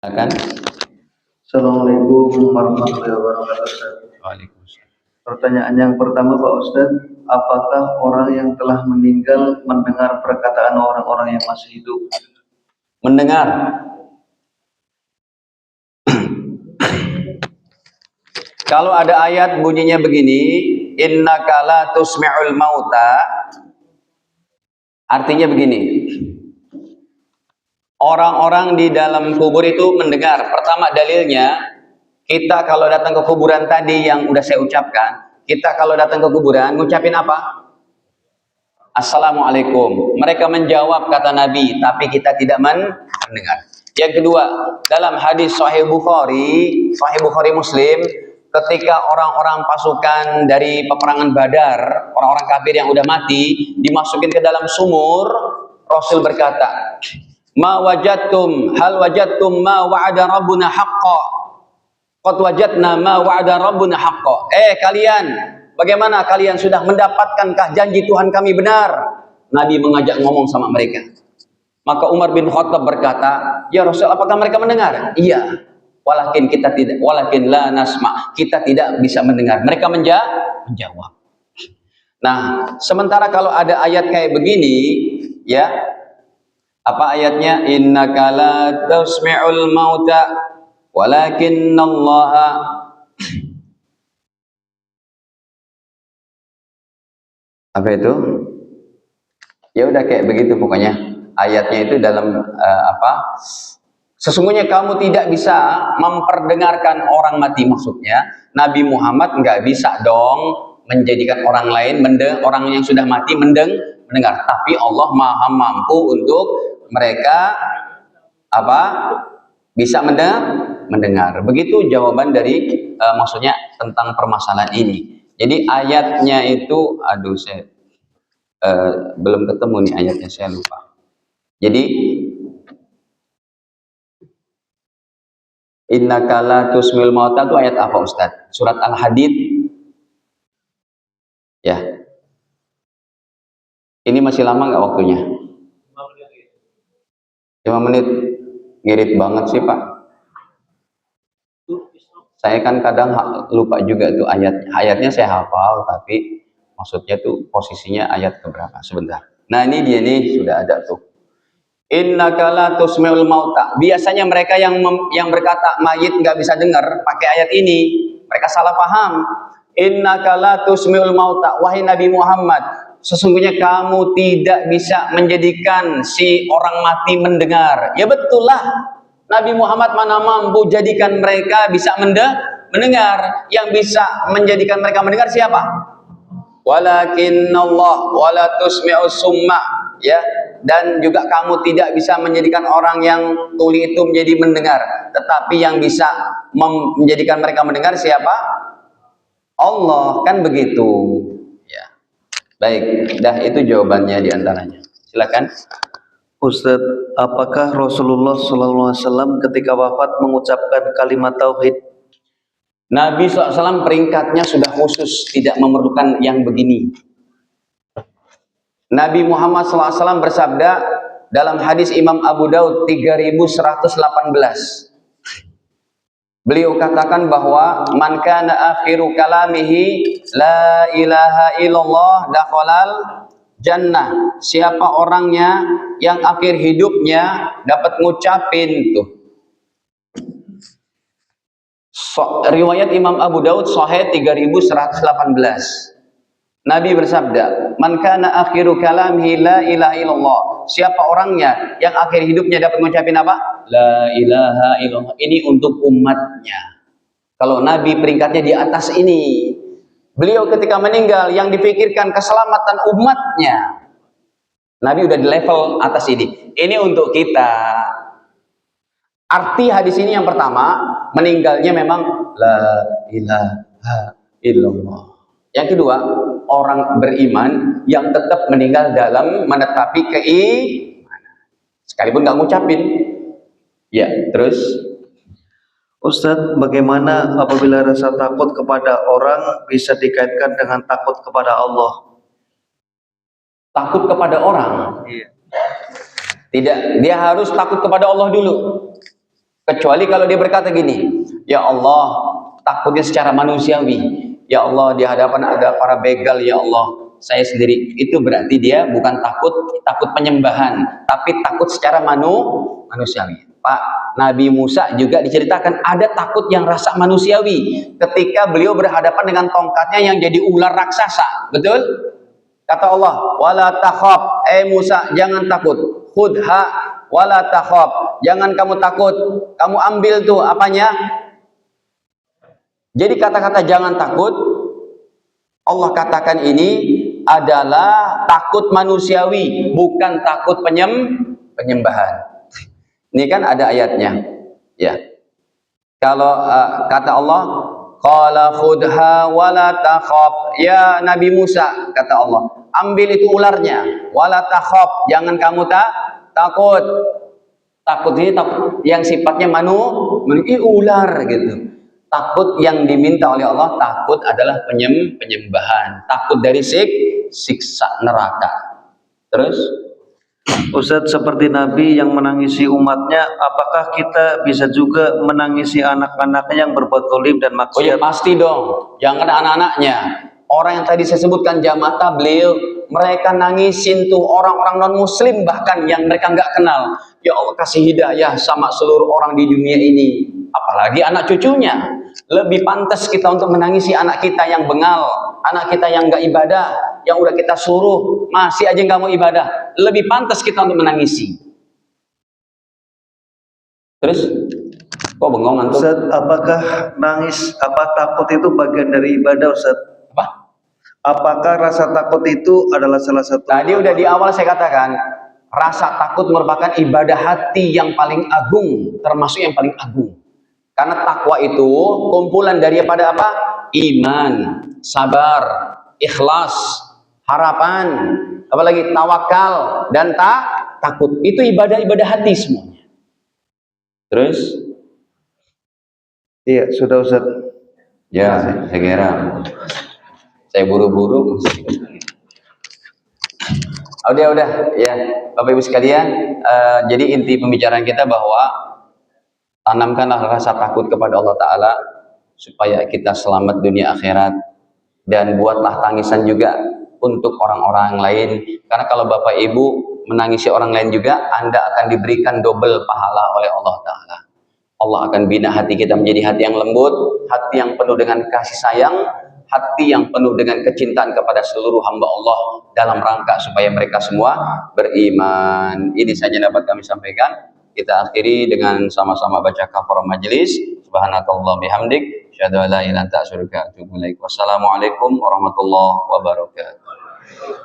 Akan. Assalamualaikum warahmatullahi wabarakatuh. Waalaikumsalam. Pertanyaan yang pertama Pak Ustadz, apakah orang yang telah meninggal mendengar perkataan orang-orang yang masih hidup? Mendengar. Kalau ada ayat bunyinya begini, innaka la tusmi'ul mauta, artinya begini. Orang-orang di dalam kubur itu mendengar. Pertama dalilnya, kita kalau datang ke kuburan tadi yang udah saya ucapkan, kita kalau datang ke kuburan ngucapin apa? Assalamualaikum. Mereka menjawab kata Nabi, tapi kita tidak mendengar. Yang kedua, dalam hadis Sahih Bukhari Muslim, ketika orang-orang pasukan dari peperangan Badar, orang-orang kafir yang udah mati, dimasukin ke dalam sumur, Rasul berkata, hal wajadtum ma wa'ada rabbuna haqqa. Qad wajadna ma wa'ada rabbuna haqqa. Kalian, bagaimana kalian sudah mendapatkankah janji Tuhan kami benar? Nabi mengajak ngomong sama mereka. Maka Umar bin Khattab berkata, ya Rasul, apakah mereka mendengar? Iya. Walakin la nasma. Kita tidak bisa mendengar. Mereka menjawab. Nah, sementara kalau ada ayat kayak begini, ya, apa ayatnya? Innaka la tusmi'ul mauta walakinnallaha apa itu? Ya udah kayak begitu pokoknya. Ayatnya itu dalam sesungguhnya kamu tidak bisa memperdengarkan orang mati, maksudnya Nabi Muhammad nggak bisa dong menjadikan orang lain orang yang sudah mati mendengar, tapi Allah Maha mampu untuk mereka bisa mendengar. Begitu jawaban dari maksudnya tentang permasalahan ini. Jadi ayatnya itu saya belum ketemu nih ayatnya, saya lupa. Jadi innaka la tusmil mauta itu ayat apa Ustaz? Surat Al-Hadid. Ya. Ini masih lama nggak waktunya? 5 menit. Ngirit banget sih Pak. Saya kan kadang lupa juga tuh ayatnya saya hafal, tapi maksudnya tuh posisinya ayat keberapa. Sebentar. Nah ini dia nih, sudah ada tuh. Innaka la tusmi'ul mauta. Biasanya mereka yang berkata mayit nggak bisa dengar pakai ayat ini, mereka salah paham. Innaka la tusmi'ul mauta. Wahai Nabi Muhammad, sesungguhnya kamu tidak bisa menjadikan si orang mati mendengar. Ya betul lah. Nabi Muhammad mana mampu jadikan mereka bisa mendengar. Yang bisa menjadikan mereka mendengar siapa? Walakinnallah wala tusmi'us summa, ya. Dan juga kamu tidak bisa menjadikan orang yang tuli itu menjadi mendengar, tetapi yang bisa menjadikan mereka mendengar siapa? Allah, kan begitu, ya. Baik, dah itu jawabannya diantaranya. Silakan. Ustadz, apakah Rasulullah SAW ketika wafat mengucapkan kalimat tauhid? Nabi SAW peringkatnya sudah khusus, tidak memerlukan yang begini. Nabi Muhammad SAW bersabda dalam hadis Imam Abu Daud 3118. Beliau katakan bahwa man kana akhiru kalamihi la ilaha illallah dakhalal jannah. Siapa orangnya yang akhir hidupnya dapat ngucapin tuh. Riwayat Imam Abu Daud Sahih 3118. Nabi bersabda, "Man kana akhiru kalamihi la ilaha illallah." Siapa orangnya yang akhir hidupnya dapat mengucapin apa? La ilaha illallah. Ini untuk umatnya. Kalau Nabi peringkatnya di atas ini. Beliau ketika meninggal yang dipikirkan keselamatan umatnya. Nabi udah di level atas ini. Ini untuk kita. Arti hadis ini yang pertama, meninggalnya memang la ilaha illallah. Yang kedua, orang beriman yang tetap meninggal dalam menetapi keimanan, sekalipun nggak ngucapin. Ya, terus Ustadz, bagaimana apabila rasa takut kepada orang bisa dikaitkan dengan takut kepada Allah? Takut kepada orang? Iya. Tidak, dia harus takut kepada Allah dulu. Kecuali kalau dia berkata gini, ya Allah, takutnya secara manusiawi. Ya Allah, di hadapan ada para begal, ya Allah, saya sendiri. Itu berarti dia bukan takut penyembahan, tapi takut secara manusiawi. Pak, Nabi Musa juga diceritakan ada takut yang rasa manusiawi ketika beliau berhadapan dengan tongkatnya yang jadi ular raksasa. Betul? Kata Allah, wala takhaf, Musa, jangan takut. Khudha wala takhaf, jangan kamu takut. Kamu ambil tuh apanya? Jadi kata-kata jangan takut, Allah katakan ini adalah takut manusiawi, bukan takut penyembahan. Ini kan ada ayatnya. Ya. Kalau kata Allah, qala khudha wala takhaf, ya Nabi Musa, kata Allah, ambil itu ularnya, wala takhaf, jangan kamu takut. Takut ini takut yang sifatnya ular gitu. Takut yang diminta oleh Allah, takut adalah penyembahan, takut dari siksa neraka. Terus Ustadz, seperti Nabi yang menangisi umatnya, apakah kita bisa juga menangisi anak-anaknya yang berbuat zalim dan oh ya maksiat? pasti dong, jangan anak-anaknya. Orang yang tadi saya sebutkan jamaah tabligh, mereka nangisin tuh orang-orang non muslim bahkan yang mereka nggak kenal. Ya Allah, kasih hidayah sama seluruh orang di dunia ini, apalagi anak cucunya. Lebih pantas kita untuk menangisi anak kita yang bengal, anak kita yang nggak ibadah, yang udah kita suruh masih aja nggak mau ibadah. Lebih pantas kita untuk menangisi. Terus kok bengong antum? Ustadz, apakah takut itu bagian dari ibadah, Ustadz? Apa? Apakah rasa takut itu adalah salah satu? Tadi udah di awal saya katakan, rasa takut merupakan ibadah hati yang paling agung, termasuk yang paling agung. Karena takwa itu kumpulan daripada apa? Iman, sabar, ikhlas, harapan, apalagi tawakal dan takut. Itu ibadah-ibadah hati semuanya. Terus? Iya, sudah Ustaz. Ya, saya kira saya buru-buru. Udah, ya, Bapak Ibu sekalian. Jadi inti pembicaraan kita bahwa tanamkanlah rasa takut kepada Allah Ta'ala supaya kita selamat dunia akhirat, dan buatlah tangisan juga untuk orang-orang lain, karena kalau Bapak Ibu menangisi orang lain juga, Anda akan diberikan double pahala oleh Allah Ta'ala. Allah akan bina hati kita menjadi hati yang lembut, hati yang penuh dengan kasih sayang, hati yang penuh dengan kecintaan kepada seluruh hamba Allah, dalam rangka supaya mereka semua beriman. Ini saja dapat kami sampaikan. Kita akhiri dengan sama-sama baca kafarah majelis. Subhanakallah bihamdik, asyhadu an la ilaha illa anta astaghfiruka wa atubu ilaik. Wassalamualaikum warahmatullahi wabarakatuh.